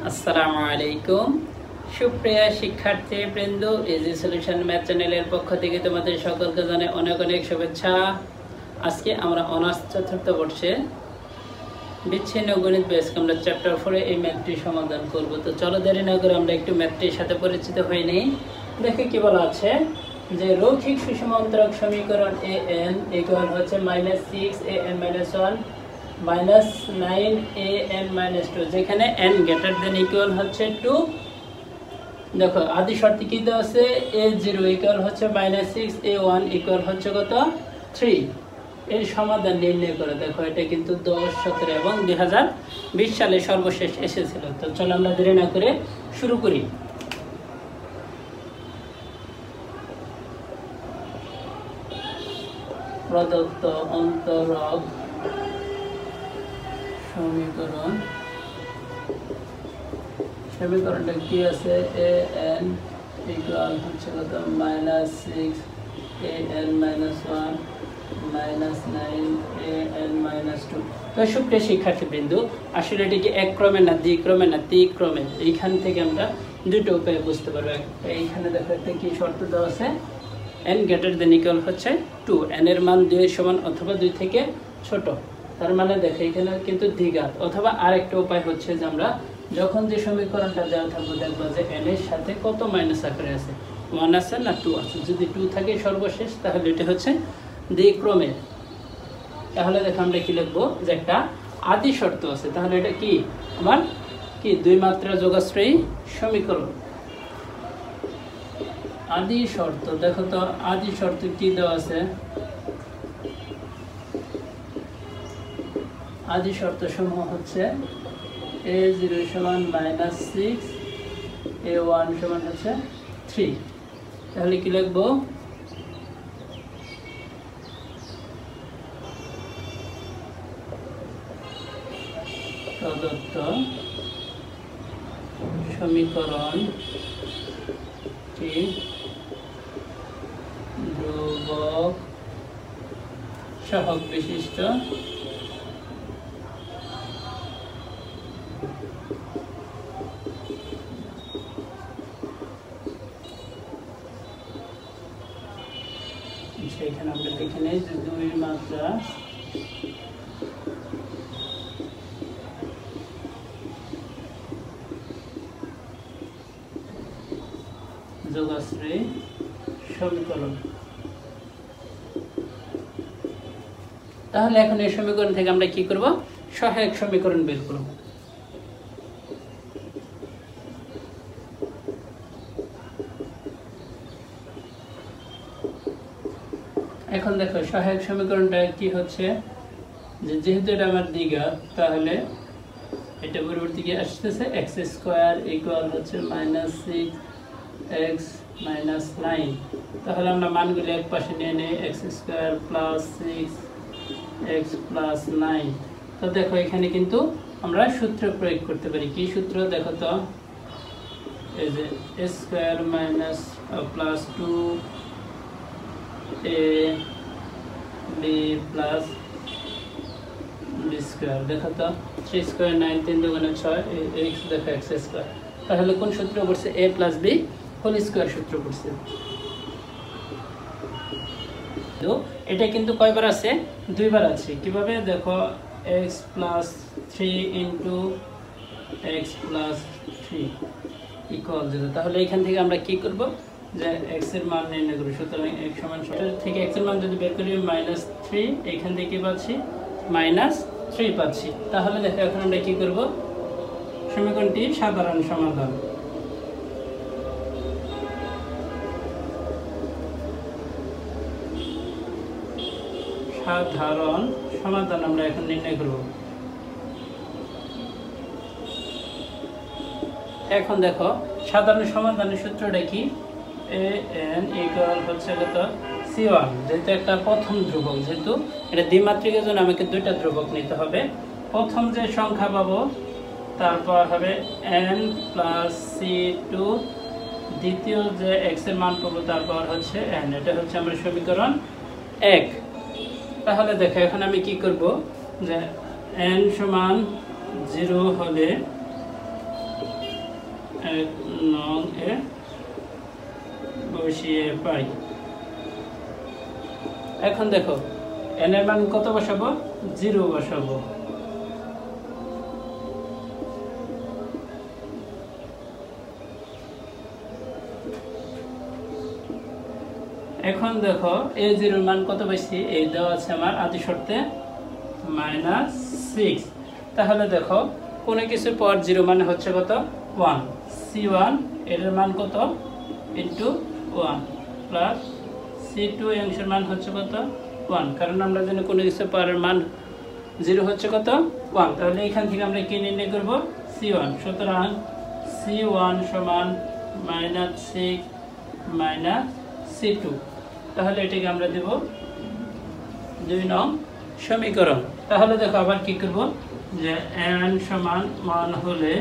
আসসালামু আলাইকুম সুপ্রিয় শিক্ষার্থীবৃন্দ, ইজি সলিউশন ম্যাথ চ্যানেলের পক্ষ থেকে তোমাদের সকলকে জানাই অনেক অনেক শুভেচ্ছা। আজকে আমরা অনার্স চতুর্থ বর্ষে বিচ্ছিন্ন গণিত বেস আমরা চ্যাপ্টার 4 এই ম্যাথটি সমাধান করব। তো চলো দেরি না করে আমরা একটু ম্যাথটির সাথে পরিচিত হয়ে নিই। দেখো কি বলা আছে যে রৈখিক সুষম অন্তরক সমীকরণ an ইকুয়াল হচ্ছে -6an-1 -9an-2, যেখানে n গ্রেটার দেন ইকুয়াল হচ্ছে 2। দেখো আদি শর্তে কি দেওয়া আছে, a0 ইকুয়াল হচ্ছে -6, a1 ইকুয়াল হচ্ছে কত 3। এর সমাধান নির্ণয় করে। দেখো এটা কিন্তু 10, 17 এবং 2020 সালে সর্বশেষ এসেছিল। তো চলো আমরা দেরি না করে শুরু করি। প্রদত্ত অন্তরক সমীকরণটা কি আছে, an ইকুয়াল হচ্ছে কত -6 an-1 -9an-2। তো সুপ্রিয় শিক্ষার্থীবৃন্দ, আসলে এটি কি এক ক্রমে না দ্বিক্রমে না ত্রিক্রমে, এইখান থেকে আমরা দুটো উপায়ে বুঝতে পারবো। এইখানে দেখো একটা কি শর্ত দেওয়া আছে, n গ্রেটার দেন ইকুয়াল হচ্ছে 2, n এর মান 2 এর সমান অথবা 2 থেকে ছোট। তার মানে দেখো এখানে কিন্তু দ্বিঘাত। অথবা আরেকটা উপায় হচ্ছে যে আমরা যখন যে সমীকরণটা দেওয়া থাকবো দেখবো যে n এর সাথে কত মাইনাস আকারে আছে, 1 আছে না 2 আছে। যদি 2 থাকে সর্বশেষ, তাহলে এটা হচ্ছে দ্বিক্রমে। তাহলে দেখো আমরা কি লিখবো যে একটা আদি শর্ত আছে, তাহলে এটা কি আমার কি দুই মাত্রা যোগাশ্রয়ী সমীকরণ। আদি শর্ত দেখো তো, আদি শর্ত কি দেওয়া আছে, আদি শর্ত সমূহ হচ্ছে a0 সমান -6, a1 সমান হচ্ছে 3। তাহলে কি লিখবো, প্রদত্ত সমীকরণটি ধ্রুবক সহগ বিশিষ্ট সেখানে আমরা দেখে নেই যে দুই মাত্রা যোগাশ্রয়ী সমীকরণ। তাহলে এখন এই সমীকরণ থেকে আমরা কি করব, সহায়ক সমীকরণ বের করব। এখন দেখো সহায়ক সমীকরণটা কি হচ্ছে, যে যেহেতু এটা আমার দ্বিঘাত, তাহলে এটা পরিবর্তে কি আসতেছে x² ইকুয়াল হচ্ছে -6x -9। তাহলে আমরা মানগুলি এক পাশে নিয়ে নেই, x² + 6x + 9। তো দেখো এখানে কিন্তু আমরা সূত্র প্রয়োগ করতে পারি। কি সূত্র দেখো তো, এই যে a² + 2ab + b²। দেখো তো 3² 9, 3 × 6, x দেখো x²। তাহলে কোন সূত্র পড়ছে, a + b হোল স্কয়ার সূত্র পড়ছে। তো এটা কিন্তু কয়বার আছে, দুইবার আছে। কিভাবে দেখো, x + 3 × x + 3 ইকুয়াল 0। তাহলে এখান থেকে আমরা কি করব, যে x এর মান নির্ণয় করব। সুতরাং x সমান থেকে x এর মান যদি বের করি -3, এখান থেকে কি পাচ্ছি -3 পাচ্ছি। তাহলে দেখো এখন আমরা কি করব, সমীকরণটি সাধারণ সমাধান। সাধারণ সমাধান আমরা এখন নির্ণয় করব। এখন দেখো সাধারণ সমাধানের সূত্রটা কি, an ইকুয়াল হচ্ছে কত c1। যেহেতু একটা প্রথম ধ্রুবক, যেহেতু এটা দ্বিমাত্রিকের জন্য আমাকে দুইটা ধ্রুবক নিতে হবে। প্রথম যে সংখ্যা পাবো তারপর হবে n + c2, দ্বিতীয় যে x এর মান পাবো তারপর হচ্ছে n। এটা হচ্ছে আমার সমীকরণ 1। তাহলে দেখো এখন আমি কি করব, যে n সমান 0 হলে 1 নং এ বসিয়ে পাই। এখন দেখো n এর মান কত বসাবো? 0 বসাবো। এখন দেখো a0 এর মান কত পাইছি? এই দেওয়া আছে আমার আদি শর্তে -6। তাহলে দেখো কোনো কিছুর পর 0 মানে হচ্ছে কত? 1। c1 এর মান কত? ইনটু 1 প্লাস c2 অংশের মান হচ্ছে কত? 1। কারণ আমরা জানি কোনো কিছুর পরের মান 0 হচ্ছে কত? 1। তাহলে এখান থেকে আমরা কি নির্ণয় করব? c1। সুতরাং c1 সমান -6 c2। তাহলে এটাকে আমরা দেব 2 নং সমীকরণ। তাহলে দেখো আবার কি করব, যে n সমান 1 হলে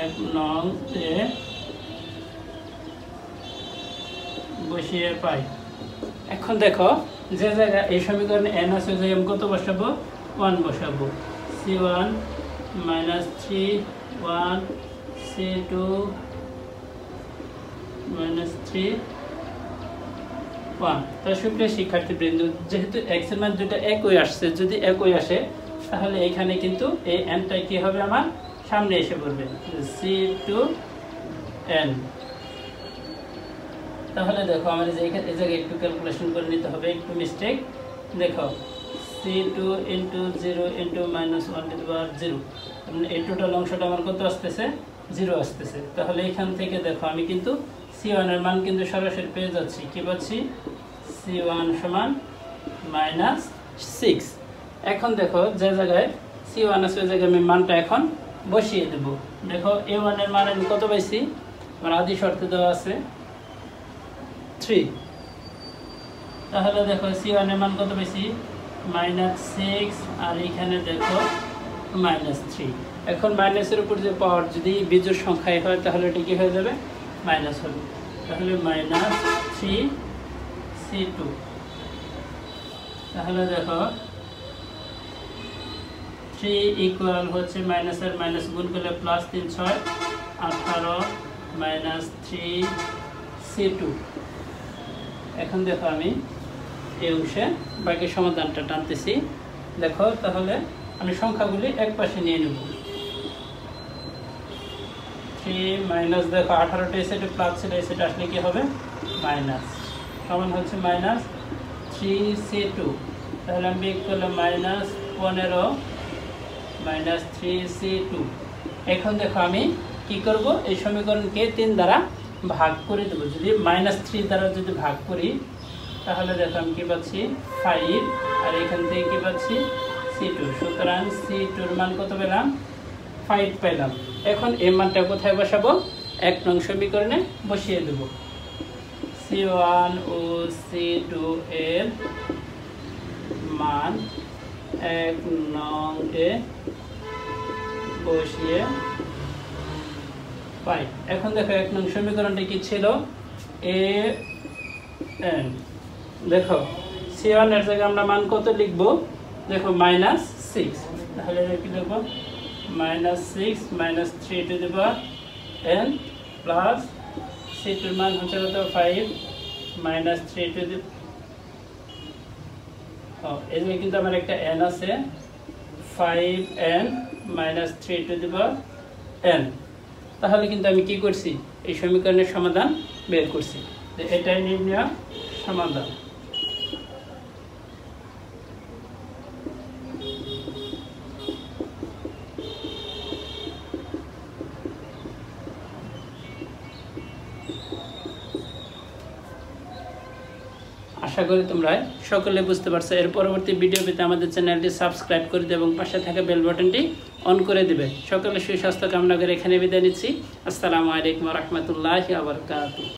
1 নং এ বসিয়ে পাই। এখন দেখো যে জায়গায় এই সমীকরণে n আছে যে আমি কত বসাবো? 1 বসাবো। c1 -3 1 c2 -3 1। তো সুপ্রিয় শিক্ষার্থীবৃন্দ, যেহেতু x এর মান দুটো একই আসছে, যদি একই আসে তাহলে এখানে কিন্তু এই n টা কি হবে? আমার সামনে এসে পড়বে c2n। তাহলে দেখো আমার এই জায়গায় একটু ক্যালকুলেশন করে নিতে হবে, একটু মিস্টেক। দেখো c2 * 0 * -1 0, এই টোটাল অংশটা আমার কত আসতেছে? 0 আসতেছে। তাহলে এখান থেকে দেখো আমি কিন্তু c1 এর মান কিন্তু সরাসরি পেয়ে যাচ্ছি। কি পাচ্ছি? c1 সমান -6। এখন দেখো যে জায়গায় c1 আছে ওই জায়গায় আমি মানটা এখন বসিয়ে দেব। দেখো a1 এর মান আমি কত পাইছি? আমার আদি শর্তে দেওয়া আছে 3। তাহলে দেখো c1 এর মান কত পাইছি? -6, আর এখানে দেখো -3। এখন মাইনাসের উপর যে পাওয়ার যদি বিজোড় সংখ্যায় হয় তাহলে এটা কি হয়ে যাবে? মাইনাস হবে। তাহলে -3 c2। তাহলে দেখো 3 ইকুয়াল হচ্ছে মাইনাস আর মাইনাস গুণ করলে প্লাস 3 6 18 -3 c2। এখন দেখো আমি এই অংশে বাকি সমাধানটা টানতেছি। দেখো তাহলে আমি সংখ্যাগুলি এক পাশে নিয়ে নেব। 3 মাইনাস দেখো 18টা এসে প্লাস ছিল, এসে আসলে কি হবে? মাইনাস, সমান হচ্ছে -3 c2। তাহলে আমি বিয়োগ করলাম -15 -3 c2। এখন দেখো আমি কি করব? এই সমীকরণকে 3 দ্বারা ভাগ করে দেব। যদি -3 দ্বারা যদি ভাগ করি তাহলে দেখো আমি কি পাচ্ছি? 5, আর এখান থেকে কি পাচ্ছি? c2। সুতরাং c2 এর মান কত পেলাম? 5 পেলাম। এখন এই মানটা কোথায় বসাবো? 1 নং সমীকরণে বসিয়ে দেব। c1 ও c2 এর মান 1 নং এ বসিয়ে পাই। এখন দেখো 1 নং সমীকরণটা কি ছিল? an। দেখো c1 এর জায়গায় আমরা মান কত লিখব? দেখো -6। তাহলে কি লিখব? -6 -3 to the power n plus c2 এর মান হচ্ছে কত? 5 -3 টু দি এই যে কিন্তু আমার একটা n আছে, 5n -3 to the power n। তাহলে কিন্তু আমি কি করছি? এই সমীকরণের সমাধান বের করছি। এটাই নির্ণয় সমাধান। আশা করি তোমরা সকলে বুঝতে পারছো। এর পরবর্তী ভিডিও পেতে আমাদের চ্যানেলটি সাবস্ক্রাইব করে দেবে এবং পাশে থাকা বেল বাটনটি অন করে দেবে। সকলে সুস্বাস্থ্য কামনা করে এখানে বিদায় নিচ্ছি। আসসালামু আলাইকুম ওয়া রাহমাতুল্লাহি ওয়া বারাকাতুহু।